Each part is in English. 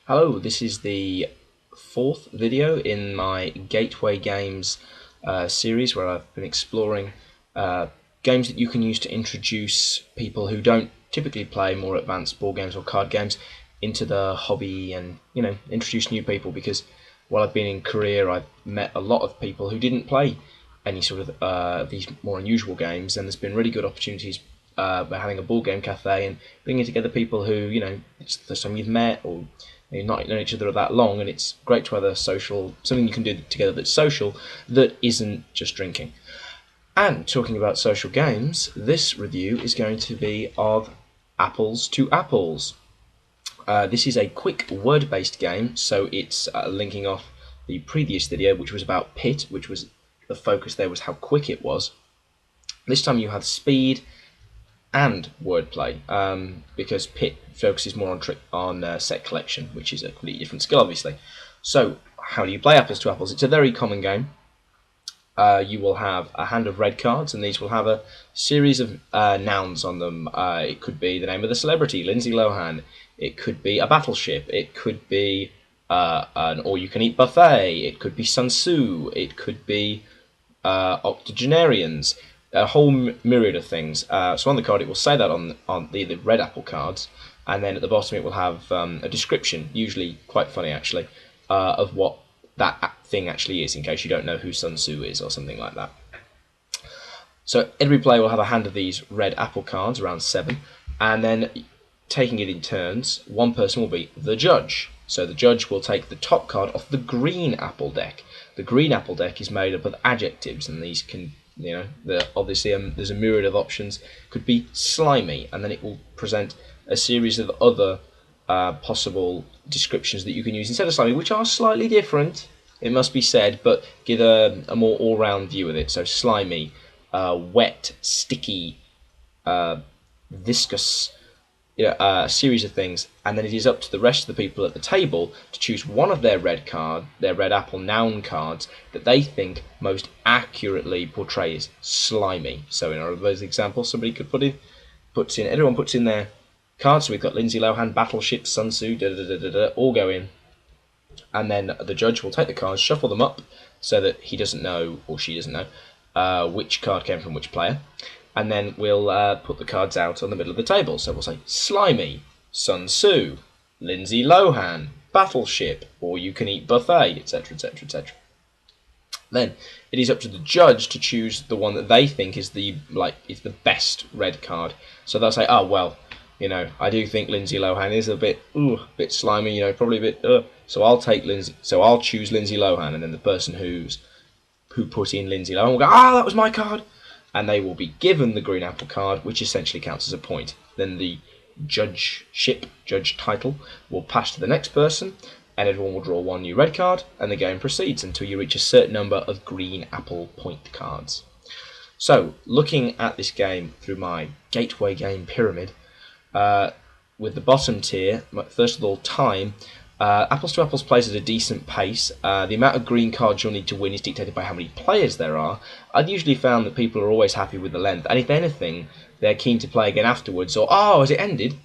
Hello, this is the fourth video in my Gateway Games series where I've been exploring games that you can use to introduce people who don't typically play more advanced board games or card games into the hobby and, introduce new people because while I've been in Korea, I've met a lot of people who didn't play any sort of these more unusual games, and there's been really good opportunities by having a board game cafe and bringing together people who, it's the first time you've met or you've not known each other that long, and it's great to have a social, something you can do together that's social, that isn't just drinking. And talking about social games, this review is going to be of Apples to Apples. This is a quick word-based game, so it's linking off the previous video, which was about Pit, which was the focus there was how quick it was. This time you have speed and wordplay, because Pit focuses more on set collection, which is a completely different skill, obviously. So, how do you play Apples to Apples? It's a very common game. You will have a hand of red cards, and these will have a series of nouns on them. It could be the name of the celebrity, Lindsay Lohan. It could be a battleship. It could be an all-you-can-eat buffet. It could be Sun Tzu. It could be octogenarians. A whole myriad of things. So on the card it will say that on the red apple cards, and then at the bottom it will have a description, usually quite funny actually, of what that thing actually is, in case you don't know who Sun Tzu is or something like that. So every player will have a hand of these red apple cards, around 7, and then taking it in turns, one person will be the judge. So the judge will take the top card off the green apple deck. The green apple deck is made up of adjectives, and these can obviously there's a myriad of options. Could be slimy, and then it will present a series of other possible descriptions that you can use instead of slimy, which are slightly different, it must be said, but give a more all-round view of it. So slimy, wet, sticky, viscous, a series of things, and then it is up to the rest of the people at the table to choose one of their red apple noun cards that they think most accurately portrays slimy. So in one of those examples, somebody could everyone puts in their cards. So we've got Lindsay Lohan, Battleship, Sun Tzu, all go in, and then the judge will take the cards, shuffle them up so that he doesn't know or she doesn't know which card came from which player. And then we'll put the cards out on the middle of the table. So we'll say slimy, Sun Tzu, Lindsay Lohan, Battleship, or you can eat buffet, etc., etc., etc. Then it is up to the judge to choose the one that they think is the best red card. So they'll say, oh well, I do think Lindsay Lohan is a bit slimy, probably a bit. So I'll choose Lindsay Lohan, and then the person who put in Lindsay Lohan will go, that was my card. And they will be given the green apple card, which essentially counts as a point. Then the judge title, will pass to the next person, and everyone will draw one new red card, and the game proceeds until you reach a certain number of green apple point cards. So, looking at this game through my gateway game pyramid, with the bottom tier, first of all, time. Apples to Apples plays at a decent pace. The amount of green cards you'll need to win is dictated by how many players there are. I've usually found that people are always happy with the length, and if anything, they're keen to play again afterwards, or, has it ended?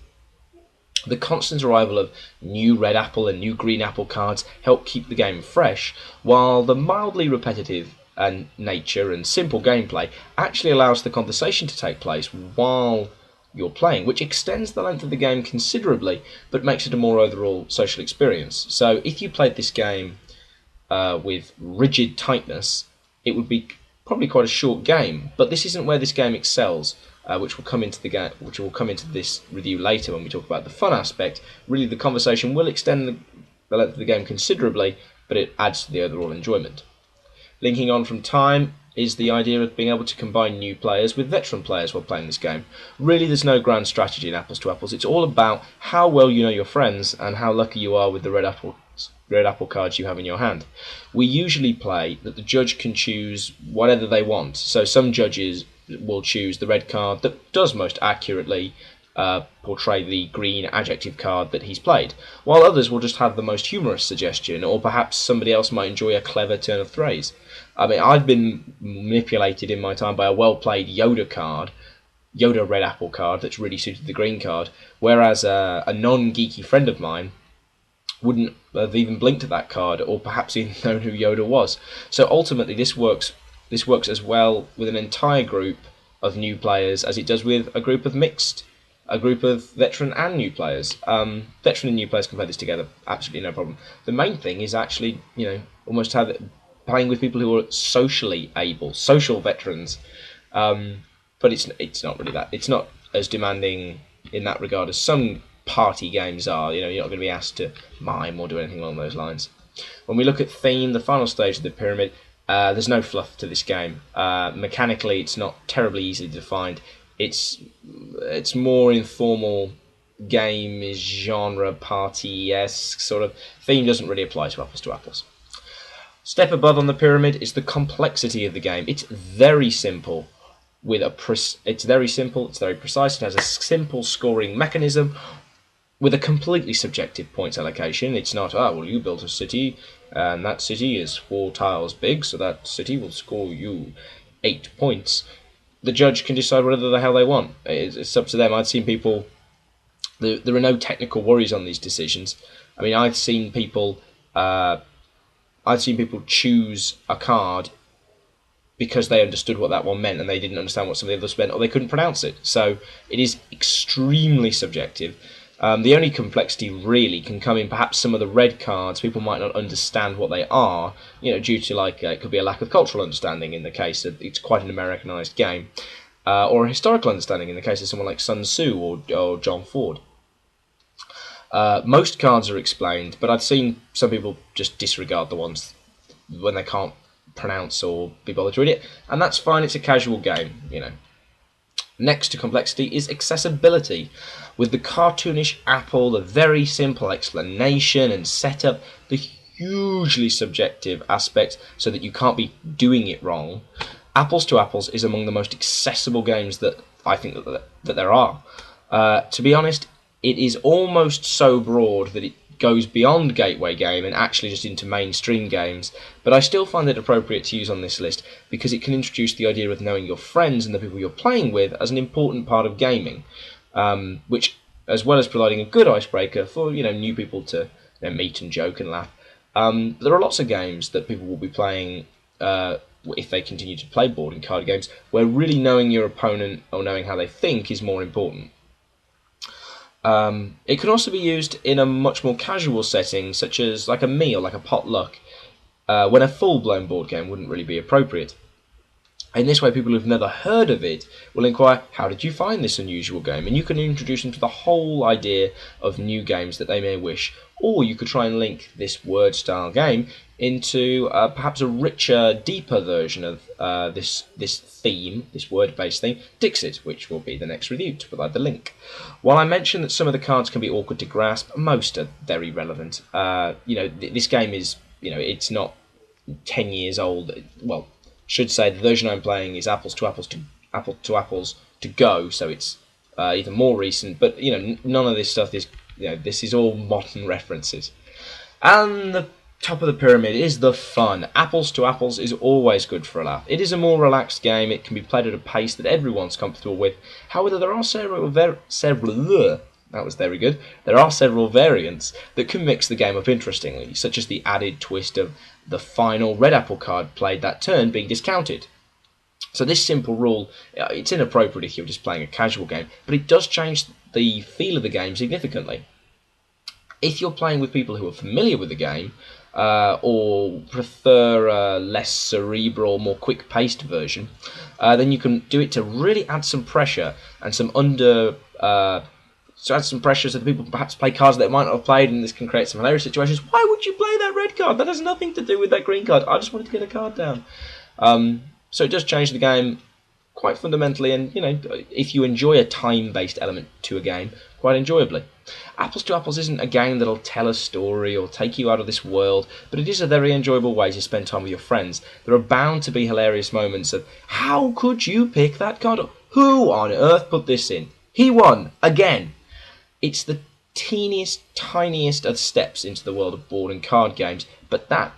The constant arrival of new red apple and new green apple cards help keep the game fresh, while the mildly repetitive nature and simple gameplay actually allows the conversation to take place while you're playing, which extends the length of the game considerably, but makes it a more overall social experience. So if you played this game with rigid tightness, it would be probably quite a short game. But this isn't where this game excels, which will come into this review later when we talk about the fun aspect. Really, the conversation will extend the length of the game considerably, but it adds to the overall enjoyment. Linking on from time is the idea of being able to combine new players with veteran players while playing this game. Really, there's no grand strategy in Apples to Apples. It's all about how well you know your friends and how lucky you are with the red apple cards you have in your hand. We usually play that the judge can choose whatever they want. So some judges will choose the red card that does most accurately portray the green adjective card that he's played, while others will just have the most humorous suggestion, or perhaps somebody else might enjoy a clever turn of phrase. I mean, I've been manipulated in my time by a well-played Yoda red apple card that's really suited the green card, whereas a non-geeky friend of mine wouldn't have even blinked at that card, or perhaps even known who Yoda was. So ultimately, this works as well with an entire group of new players as it does with a group of veteran and new players. Veteran and new players can play this together, absolutely no problem. The main thing is actually, almost playing with people who are socially able, social veterans. But it's not really that. It's not as demanding in that regard as some party games are. You're not going to be asked to mime or do anything along those lines. When we look at theme, the final stage of the pyramid, there's no fluff to this game. Mechanically, it's not terribly easily defined. It's more informal game genre party-esque sort of theme. Doesn't really apply to apples. Step above on the pyramid is the complexity of the game. It's very simple. It's very simple. It's very precise. It has a simple scoring mechanism with a completely subjective points allocation. It's not, you built a city, and that city is 4 tiles big, so that city will score you 8 points. The judge can decide whatever the hell they want. It's up to them. I've seen people... There are no technical worries on these decisions. I mean, I've seen people choose a card because they understood what that one meant and they didn't understand what some of the others meant, or they couldn't pronounce it. So it is extremely subjective. The only complexity really can come in perhaps some of the red cards. People might not understand what they are, due to it could be a lack of cultural understanding in the case that it's quite an Americanized game, or a historical understanding in the case of someone like Sun Tzu or John Ford. Most cards are explained, but I've seen some people just disregard the ones when they can't pronounce or be bothered to read it, and that's fine. It's a casual game, Next to complexity is accessibility. With the cartoonish apple, the very simple explanation and setup, the hugely subjective aspect so that you can't be doing it wrong, Apples to Apples is among the most accessible games that I think that there are. To be honest, it is almost so broad that it goes beyond gateway game and actually just into mainstream games, but I still find it appropriate to use on this list because it can introduce the idea of knowing your friends and the people you're playing with as an important part of gaming, which, as well as providing a good icebreaker for new people to meet and joke and laugh, there are lots of games that people will be playing if they continue to play board and card games where really knowing your opponent or knowing how they think is more important. It can also be used in a much more casual setting, such as like a meal, like a potluck, when a full-blown board game wouldn't really be appropriate. In this way, people who've never heard of it will inquire, how did you find this unusual game? And you can introduce them to the whole idea of new games that they may wish. Or you could try and link this word-style game into perhaps a richer, deeper version of this theme, this word-based theme, Dixit, which will be the next review, to provide the link. While I mentioned that some of the cards can be awkward to grasp, most are very relevant. This game is, it's not 10 years old. Well, should say the version I'm playing is Apples to Apples to Go, so it's even more recent. But none of this stuff is, this is all modern references. And the top of the pyramid is the fun. Apples to Apples is always good for a laugh. It is a more relaxed game. It can be played at a pace that everyone's comfortable with. However, there are several that was very good. There are several variants that can mix the game up interestingly, such as the added twist of the final red apple card played that turn being discounted. So this simple rule, it's inappropriate if you're just playing a casual game, but it does change the feel of the game significantly. If you're playing with people who are familiar with the game, or prefer a less cerebral, more quick-paced version, then you can do it to really add some pressure and so add some pressure so that people perhaps play cards that they might not have played, and this can create some hilarious situations. Why would you play that red card? That has nothing to do with that green card. I just wanted to get a card down. So it does change the game quite fundamentally, and if you enjoy a time-based element to a game, quite enjoyably. Apples to Apples isn't a game that'll tell a story or take you out of this world, but it is a very enjoyable way to spend time with your friends. There are bound to be hilarious moments of, how could you pick that card up? Who on earth put this in? He won, again. It's the teeniest, tiniest of steps into the world of board and card games, but that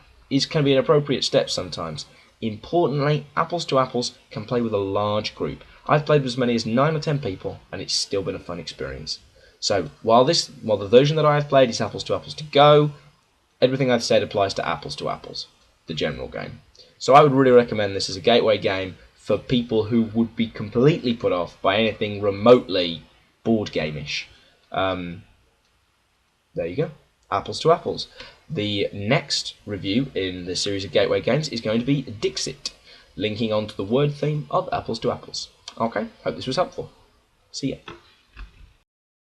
can be an appropriate step sometimes. Importantly, Apples to Apples can play with a large group. I've played with as many as 9 or 10 people, and it's still been a fun experience. So while the version that I have played is apples to go, everything I've said applies to apples, the general game. So I would really recommend this as a gateway game for people who would be completely put off by anything remotely board game-ish. There you go, apples to apples. The next review in the series of gateway games is going to be Dixit, linking onto the word theme of apples to apples. Okay, hope this was helpful. See ya.